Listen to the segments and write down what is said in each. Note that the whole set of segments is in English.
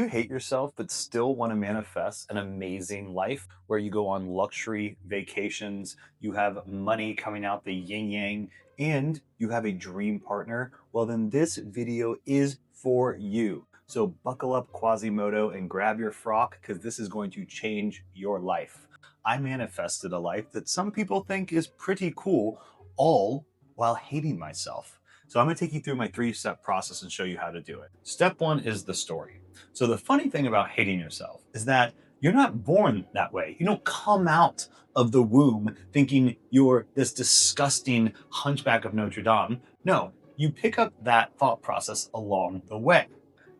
you hate yourself but still want to manifest an amazing life where you go on luxury vacations, you have money coming out the yin yang, and you have a dream partner? Well, then this video is for you. So buckle up, Quasimodo, and grab your frock because this is going to change your life. I manifested a life that some people think is pretty cool, all while hating myself. So I'm going to take you through my 3-step process and show you how to do it. Step 1 is the story. So the funny thing about hating yourself is that you're not born that way. You don't come out of the womb thinking you're this disgusting hunchback of Notre Dame. No, you pick up that thought process along the way.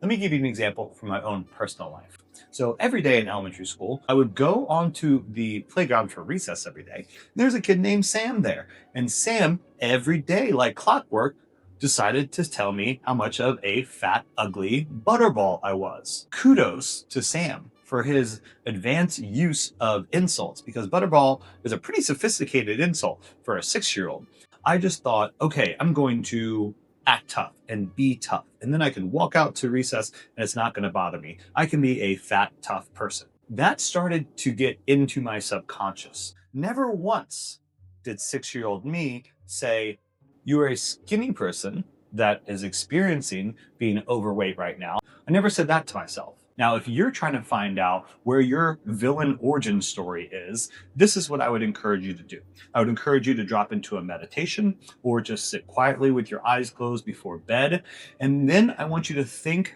Let me give you an example from my own personal life. So every day in elementary school, I would go onto the playground for recess every day. There's a kid named Sam there. And Sam, every day, like clockwork, decided to tell me how much of a fat, ugly butterball I was. Kudos to Sam for his advanced use of insults, because butterball is a pretty sophisticated insult for a 6-year-old. I just thought, okay, I'm going to act tough and be tough. And then I can walk out to recess and it's not going to bother me. I can be a fat, tough person. That started to get into my subconscious. Never once did 6-year-old me say, you are a skinny person that is experiencing being overweight right now. I never said that to myself. Now, if you're trying to find out where your villain origin story is, this is what I would encourage you to do. I would encourage you to drop into a meditation or just sit quietly with your eyes closed before bed. And then I want you to think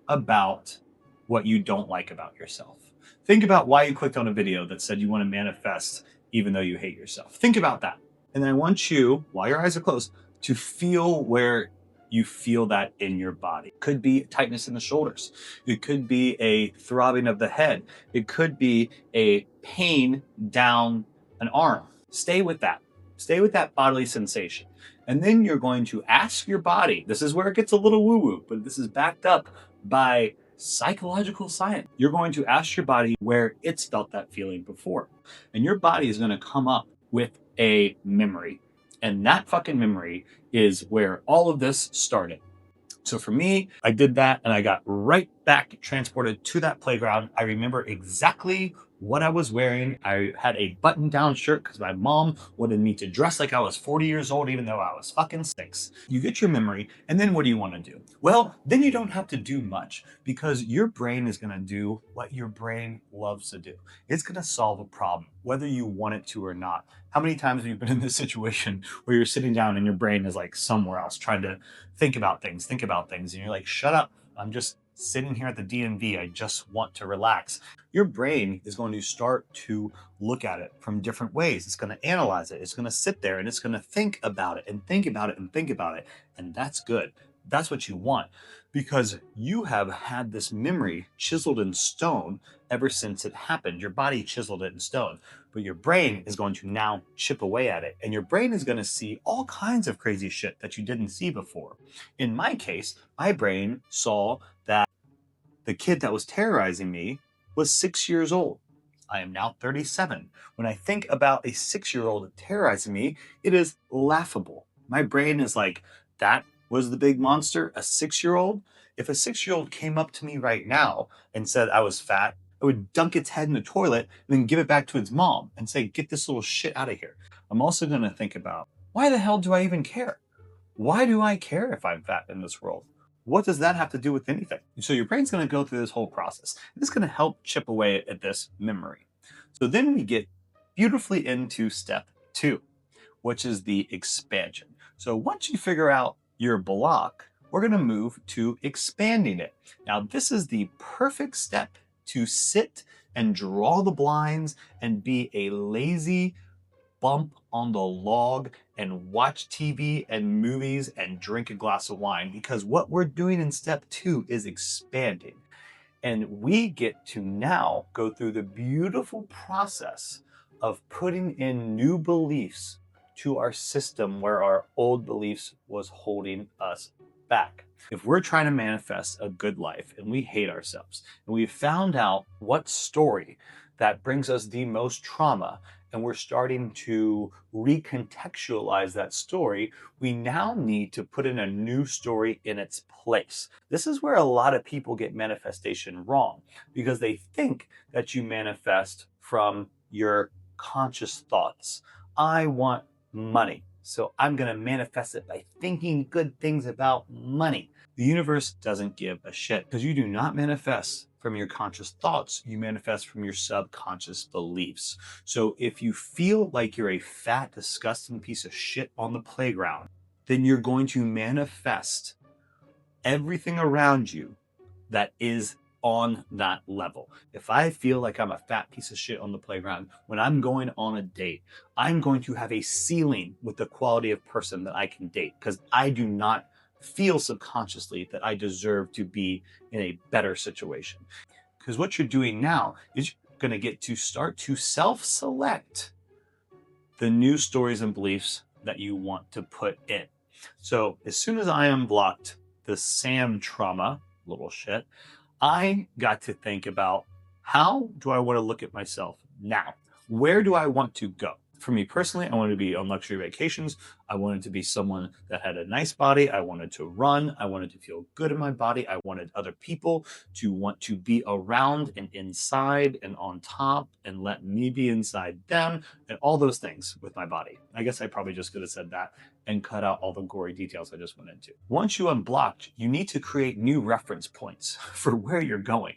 about what you don't like about yourself. Think about why you clicked on a video that said you want to manifest even though you hate yourself. Think about that. And then I want you, while your eyes are closed, to feel where you feel that in your body. It could be tightness in the shoulders. It could be a throbbing of the head. It could be a pain down an arm. Stay with that. Stay with that bodily sensation. And then you're going to ask your body, this is where it gets a little woo-woo, but this is backed up by psychological science. You're going to ask your body where it's felt that feeling before. And your body is going to come up with a memory. And that fucking memory is where all of this started. So for me, I did that and I got right back transported to that playground. I remember exactly what I was wearing. I had a button-down shirt because my mom wanted me to dress like I was 40 years old, even though I was fucking 6. You get your memory, and then what do you want to do? Well, then you don't have to do much because your brain is going to do what your brain loves to do. It's going to solve a problem, whether you want it to or not. How many times have you been in this situation where you're sitting down and your brain is like somewhere else trying to think about things, and you're like, shut up, I'm just sitting here at the DMV, I just want to relax. Your brain is going to start to look at it from different ways. It's going to analyze it. It's going to sit there and it's going to think about it and think about it and think about it. And that's good. That's what you want, because you have had this memory chiseled in stone ever since it happened. Your body chiseled it in stone, but your brain is going to now chip away at it. And your brain is going to see all kinds of crazy shit that you didn't see before. In my case, my brain saw that the kid that was terrorizing me was 6 years old. I am now 37. When I think about a 6-year-old terrorizing me, it is laughable. My brain is like, that was the big monster, a 6-year-old? If a 6-year-old came up to me right now and said I was fat, I would dunk its head in the toilet and then give it back to its mom and say, get this little shit out of here. I'm also going to think about, why the hell do I even care? Why do I care if I'm fat in this world? What does that have to do with anything? So your brain's going to go through this whole process. This is going to help chip away at this memory. So then we get beautifully into step 2, which is the expansion. So once you figure out your block, we're going to move to expanding it. Now, this is the perfect step to sit and draw the blinds and be a lazy bump on the log and watch TV and movies and drink a glass of wine, because what we're doing in step 2 is expanding. And we get to now go through the beautiful process of putting in new beliefs to our system where our old beliefs was holding us back. If we're trying to manifest a good life and we hate ourselves and we found out what story that brings us the most trauma, and we're starting to recontextualize that story, we now need to put in a new story in its place. This is where a lot of people get manifestation wrong because they think that you manifest from your conscious thoughts. I want money, so I'm going to manifest it by thinking good things about money. The universe doesn't give a shit because you do not manifest from your conscious thoughts. You manifest from your subconscious beliefs. So if you feel like you're a fat, disgusting piece of shit on the playground, then you're going to manifest everything around you that is on that level. If I feel like I'm a fat piece of shit on the playground, when I'm going on a date, I'm going to have a ceiling with the quality of person that I can date because I do not feel subconsciously that I deserve to be in a better situation. Because what you're doing now is you're going to get to start to self-select the new stories and beliefs that you want to put in. So as soon as I unblocked the Sam trauma, little shit, I got to think about how do I want to look at myself now? Where do I want to go? For me personally, I wanted to be on luxury vacations. I wanted to be someone that had a nice body. I wanted to run. I wanted to feel good in my body. I wanted other people to want to be around and inside and on top and let me be inside them and all those things with my body. I guess I probably just could have said that and cut out all the gory details I just went into. Once you unblocked, you need to create new reference points for where you're going.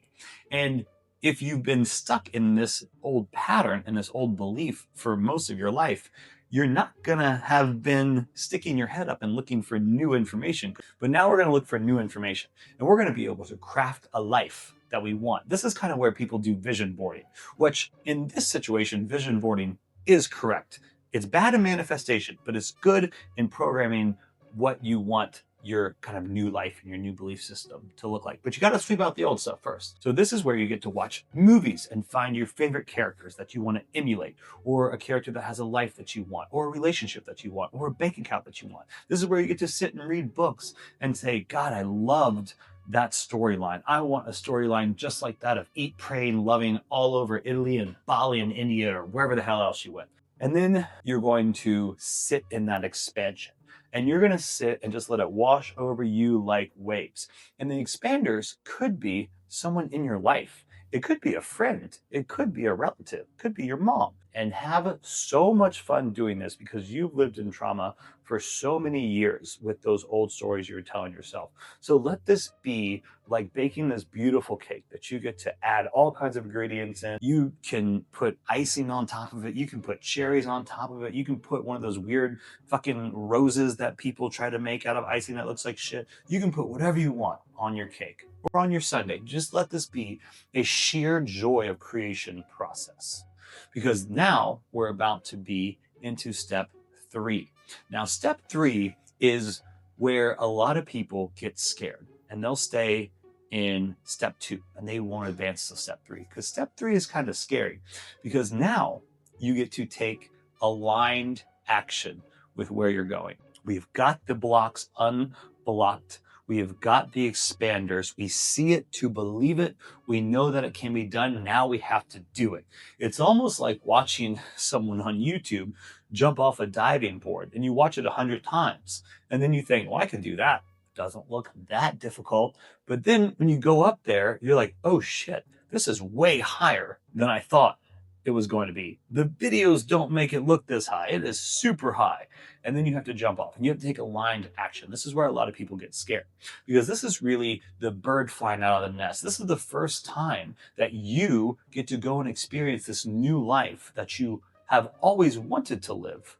And if you've been stuck in this old pattern and this old belief for most of your life, you're not going to have been sticking your head up and looking for new information. But now we're going to look for new information and we're going to be able to craft a life that we want. This is kind of where people do vision boarding, which in this situation, vision boarding is correct. It's bad in manifestation, but it's good in programming what you want your kind of new life and your new belief system to look like. But you got to sweep out the old stuff first. So this is where you get to watch movies and find your favorite characters that you want to emulate, or a character that has a life that you want, or a relationship that you want, or a bank account that you want. This is where you get to sit and read books and say, God, I loved that storyline. I want a storyline just like that of eat, praying, loving all over Italy and Bali and India or wherever the hell else you went. And then you're going to sit in that expansion. And you're going to sit and just let it wash over you like waves. And the expanders could be someone in your life. It could be a friend. It could be a relative. It could be your mom. And have so much fun doing this because you've lived in trauma for so many years with those old stories you're telling yourself. So let this be like baking this beautiful cake that you get to add all kinds of ingredients in. You can put icing on top of it. You can put cherries on top of it. You can put one of those weird fucking roses that people try to make out of icing that looks like shit. You can put whatever you want on your cake or on your sundae. Just let this be a sheer joy of creation process. Because now we're about to be into step 3. Now, step 3 is where a lot of people get scared and they'll stay in step 2 and they won't advance to step 3 because step 3 is kind of scary because now you get to take aligned action with where you're going. We've got the blocks unblocked. We have got the expanders. We see it to believe it. We know that it can be done. Now we have to do it. It's almost like watching someone on YouTube jump off a diving board and you watch it 100 times. And then you think, well, I can do that. Doesn't look that difficult. But then when you go up there, you're like, oh shit, this is way higher than I thought it was going to be. The videos don't make it look this high. It is super high. And then you have to jump off and you have to take aligned action. This is where a lot of people get scared because this is really the bird flying out of the nest. This is the first time that you get to go and experience this new life that you have always wanted to live,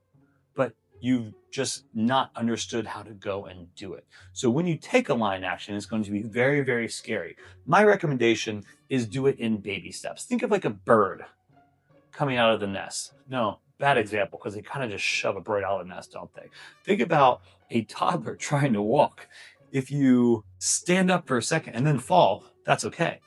but you've just not understood how to go and do it. So when you take aligned action, it's going to be very, very scary. My recommendation is do it in baby steps. Think of like a bird coming out of the nest. No, bad example, because they kind of just shove a bird out of the nest, don't they? Think about a toddler trying to walk. If you stand up for a second and then fall, that's okay.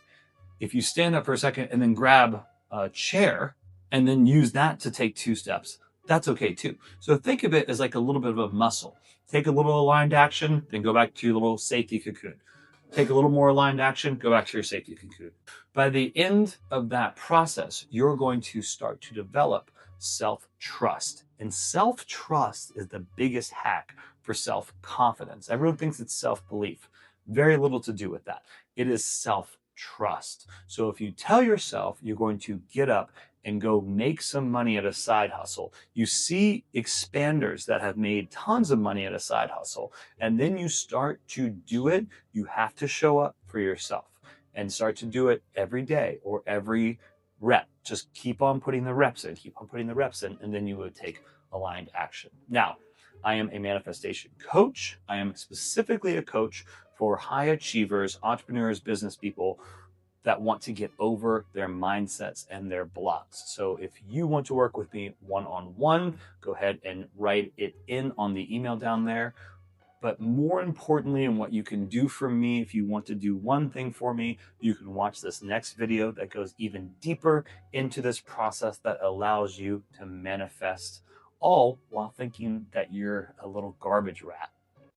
If you stand up for a second and then grab a chair and then use that to take 2 steps, that's okay too. So think of it as like a little bit of a muscle. Take a little aligned action, then go back to your little safety cocoon. Take a little more aligned action, go back to your safety cocoon. By the end of that process, you're going to start to develop self-trust. And self-trust is the biggest hack for self-confidence. Everyone thinks it's self-belief. Very little to do with that. It is self-trust. So if you tell yourself you're going to get up and go make some money at a side hustle, you see expanders that have made tons of money at a side hustle, and then you start to do it, you have to show up for yourself and start to do it every day or every rep. Just keep on putting the reps in, keep on putting the reps in, and then you would take aligned action. Now, I am a manifestation coach. I am specifically a coach for high achievers, entrepreneurs, business people that want to get over their mindsets and their blocks. So if you want to work with me one-on-one, go ahead and write it in on the email down there. But more importantly, and what you can do for me, if you want to do one thing for me, you can watch this next video that goes even deeper into this process that allows you to manifest all while thinking that you're a little garbage rat.